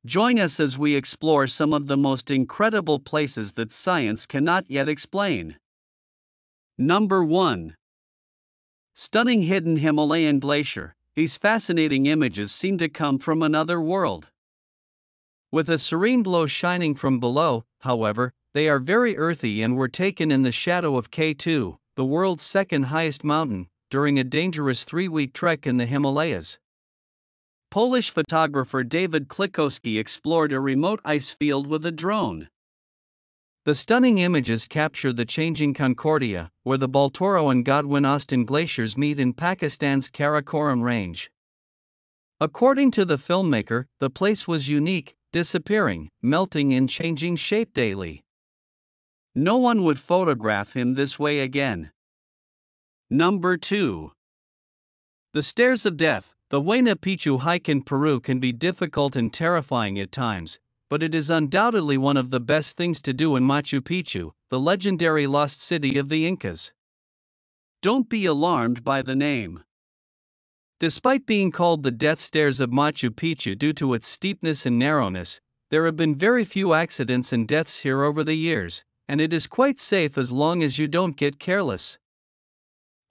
Join us as we explore some of the most incredible places that science cannot yet explain. Number 1. Stunning hidden Himalayan glacier. These fascinating images seem to come from another world. With a serene glow shining from below, however, they are very earthy and were taken in the shadow of K2, the world's second highest mountain, during a dangerous 3-week trek in the Himalayas. Polish photographer David Klikowski explored a remote ice field with a drone. The stunning images capture the changing Concordia, where the Baltoro and Godwin-Austen glaciers meet in Pakistan's Karakoram range. According to the filmmaker, the place was unique, disappearing, melting and changing shape daily. No one would photograph him this way again. Number 2. The Stairs of Death. The Huayna Picchu hike in Peru can be difficult and terrifying at times, but it is undoubtedly one of the best things to do in Machu Picchu, the legendary lost city of the Incas. Don't be alarmed by the name. Despite being called the Death Stairs of Machu Picchu due to its steepness and narrowness, there have been very few accidents and deaths here over the years, and it is quite safe as long as you don't get careless.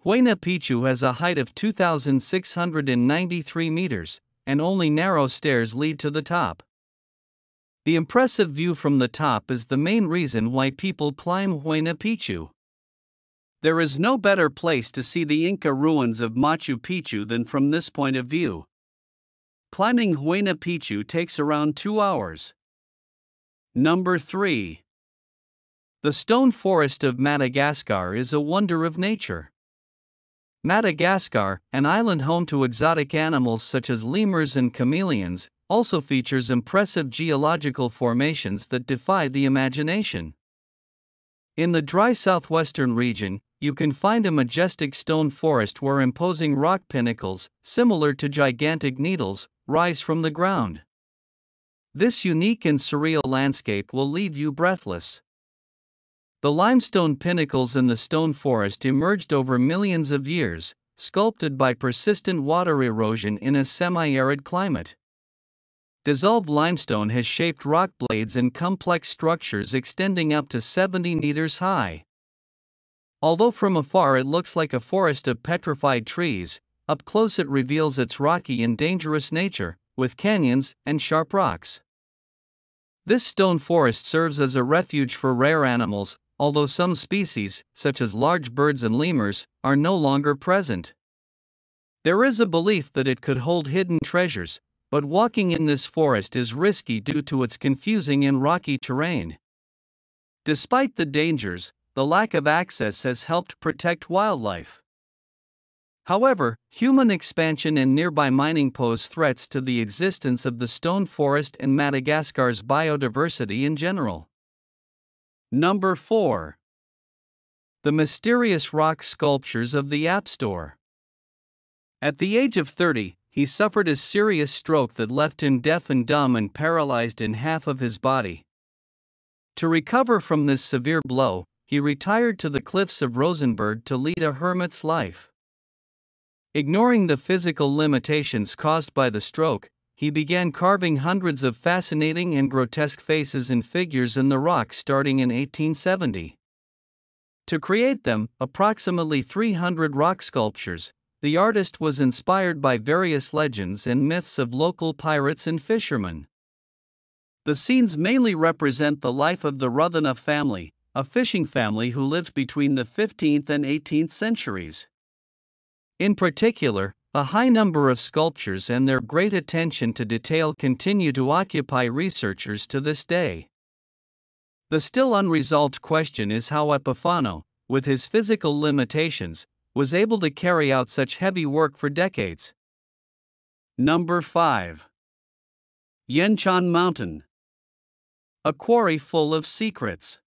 Huayna Picchu has a height of 2,693 meters, and only narrow stairs lead to the top. The impressive view from the top is the main reason why people climb Huayna Picchu. There is no better place to see the Inca ruins of Machu Picchu than from this point of view. Climbing Huayna Picchu takes around 2 hours. Number 3. The Stone Forest of Madagascar is a wonder of nature. Madagascar, an island home to exotic animals such as lemurs and chameleons, also features impressive geological formations that defy the imagination. In the dry southwestern region, you can find a majestic stone forest where imposing rock pinnacles, similar to gigantic needles, rise from the ground. This unique and surreal landscape will leave you breathless. The limestone pinnacles in the stone forest emerged over millions of years, sculpted by persistent water erosion in a semi-arid climate. Dissolved limestone has shaped rock blades and complex structures extending up to 70 meters high. Although from afar it looks like a forest of petrified trees, up close it reveals its rocky and dangerous nature, with canyons and sharp rocks. This stone forest serves as a refuge for rare animals, although some species, such as large birds and lemurs, are no longer present. There is a belief that it could hold hidden treasures, but walking in this forest is risky due to its confusing and rocky terrain. Despite the dangers, the lack of access has helped protect wildlife. However, human expansion and nearby mining pose threats to the existence of the stone forest and Madagascar's biodiversity in general. Number 4. The mysterious rock sculptures of the App Store. At the age of 30, he suffered a serious stroke that left him deaf and dumb and paralyzed in half of his body. To recover from this severe blow, he retired to the cliffs of Rosenberg to lead a hermit's life. Ignoring the physical limitations caused by the stroke, he began carving hundreds of fascinating and grotesque faces and figures in the rock starting in 1870. To create them, approximately 300 rock sculptures, the artist was inspired by various legends and myths of local pirates and fishermen. The scenes mainly represent the life of the Ruthena family, a fishing family who lived between the 15th and 18th centuries. In particular, a high number of sculptures and their great attention to detail continue to occupy researchers to this day. The still unresolved question is how Epifano, with his physical limitations, was able to carry out such heavy work for decades. Number 5. Yenchan Mountain. A quarry full of secrets.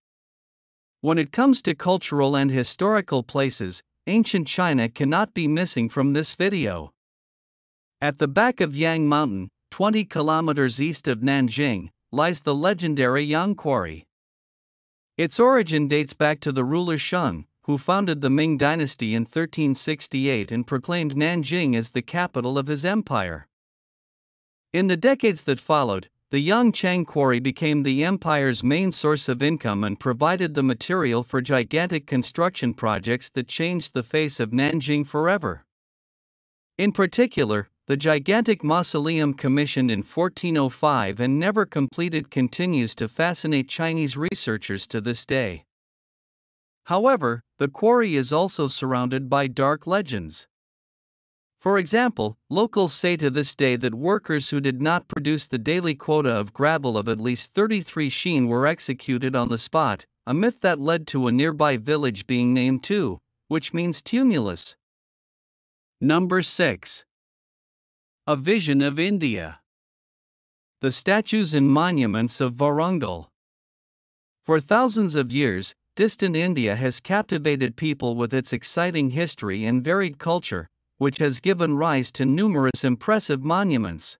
When it comes to cultural and historical places, ancient China cannot be missing from this video. At the back of Yang Mountain, 20 kilometers east of Nanjing, lies the legendary Yang Quarry. Its origin dates back to the ruler Shun, who founded the Ming dynasty in 1368 and proclaimed Nanjing as the capital of his empire. In the decades that followed, the Yangchang Quarry became the empire's main source of income and provided the material for gigantic construction projects that changed the face of Nanjing forever. In particular, the gigantic mausoleum commissioned in 1405 and never completed continues to fascinate Chinese researchers to this day. However, the quarry is also surrounded by dark legends. For example, locals say to this day that workers who did not produce the daily quota of gravel of at least 33 shin were executed on the spot, a myth that led to a nearby village being named Tu, which means tumulus. Number 6. A Vision of India. The statues and monuments of Warangal. For thousands of years, distant India has captivated people with its exciting history and varied culture, which has given rise to numerous impressive monuments.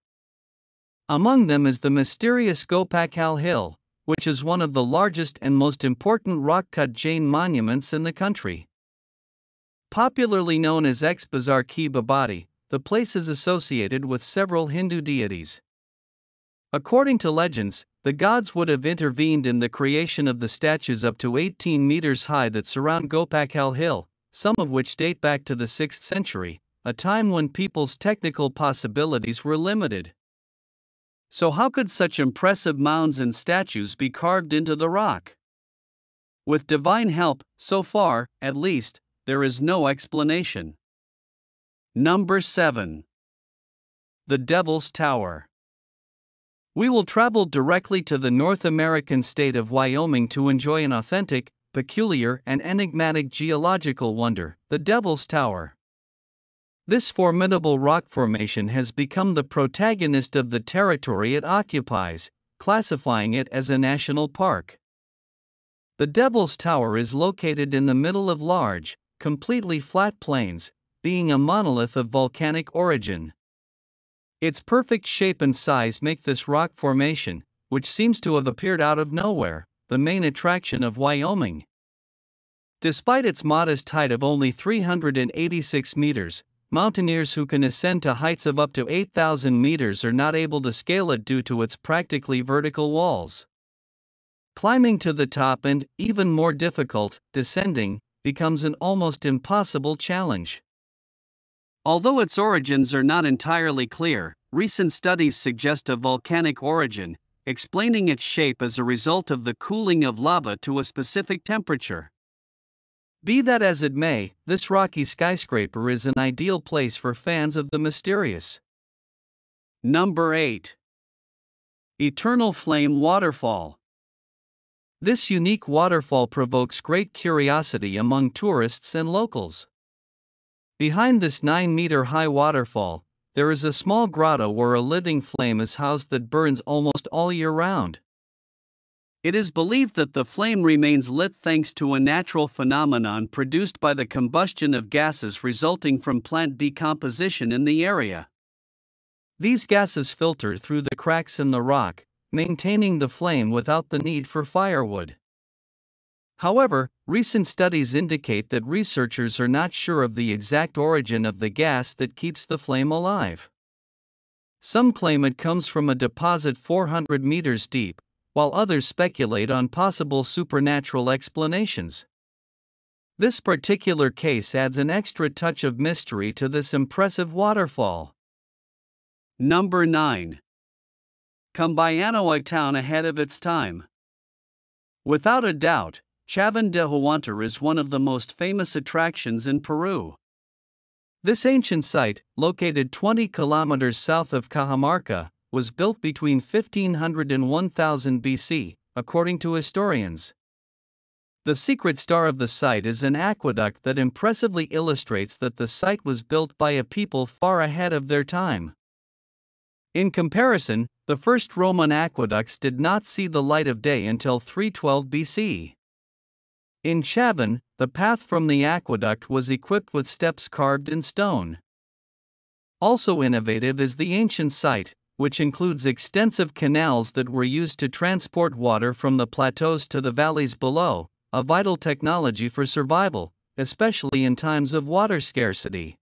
Among them is the mysterious Gopakal Hill, which is one of the largest and most important rock-cut Jain monuments in the country. Popularly known as X-Bazar Ki Babadi, the place is associated with several Hindu deities. According to legends, the gods would have intervened in the creation of the statues up to 18 meters high that surround Gopakal Hill, some of which date back to the 6th century, a time when people's technical possibilities were limited. So how could such impressive mounds and statues be carved into the rock? With divine help, so far, at least, there is no explanation. Number 7. The Devil's Tower. We will travel directly to the North American state of Wyoming to enjoy an authentic, peculiar, and enigmatic geological wonder, the Devil's Tower. This formidable rock formation has become the protagonist of the territory it occupies, classifying it as a national park. The Devil's Tower is located in the middle of large, completely flat plains, being a monolith of volcanic origin. Its perfect shape and size make this rock formation, which seems to have appeared out of nowhere, the main attraction of Wyoming. Despite its modest height of only 386 meters, mountaineers who can ascend to heights of up to 8,000 meters are not able to scale it due to its practically vertical walls. Climbing to the top and, even more difficult, descending, becomes an almost impossible challenge. Although its origins are not entirely clear, recent studies suggest a volcanic origin, explaining its shape as a result of the cooling of lava to a specific temperature. Be that as it may, this rocky skyscraper is an ideal place for fans of the mysterious. Number 8. Eternal Flame Waterfall. This unique waterfall provokes great curiosity among tourists and locals. Behind this 9-meter-high waterfall, there is a small grotto where a living flame is housed that burns almost all year round. It is believed that the flame remains lit thanks to a natural phenomenon produced by the combustion of gases resulting from plant decomposition in the area. These gases filter through the cracks in the rock, maintaining the flame without the need for firewood. However, recent studies indicate that researchers are not sure of the exact origin of the gas that keeps the flame alive. Some claim it comes from a deposit 400 meters deep, while others speculate on possible supernatural explanations. This particular case adds an extra touch of mystery to this impressive waterfall. Number 9. Chavana Town ahead of its time. Without a doubt, Chavana Town is one of the most famous attractions in Peru. This ancient site, located 20 kilometers south of Cajamarca, was built between 1500 and 1000 BC, according to historians. The secret star of the site is an aqueduct that impressively illustrates that the site was built by a people far ahead of their time. In comparison, the first Roman aqueducts did not see the light of day until 312 BC. In Chavana, the path from the aqueduct was equipped with steps carved in stone. Also innovative is the ancient site, which includes extensive canals that were used to transport water from the plateaus to the valleys below, a vital technology for survival, especially in times of water scarcity.